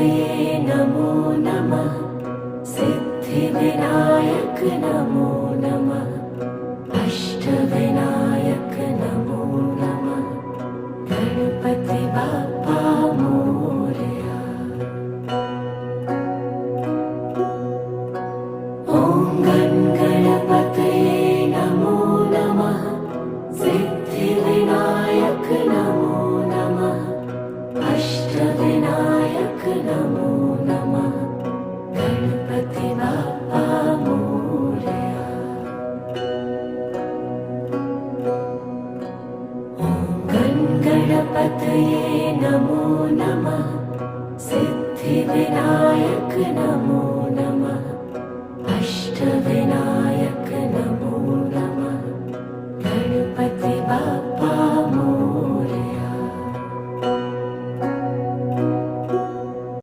गणपतये नमो नमः। सिद्धिविनायक नमो नमः। अष्टविनायक नमो नमः। गणपति बाप्पा मोरया। ॐ गणपतये नमो नमः। सिद्धिविनायक नमो नमः। अष्टविनायक नमो नमः। गणपति बाप्पा मोरया। ॐ गणपतये नमो नमः। सिद्धिविनायक नमो नमः। अष्टविनायक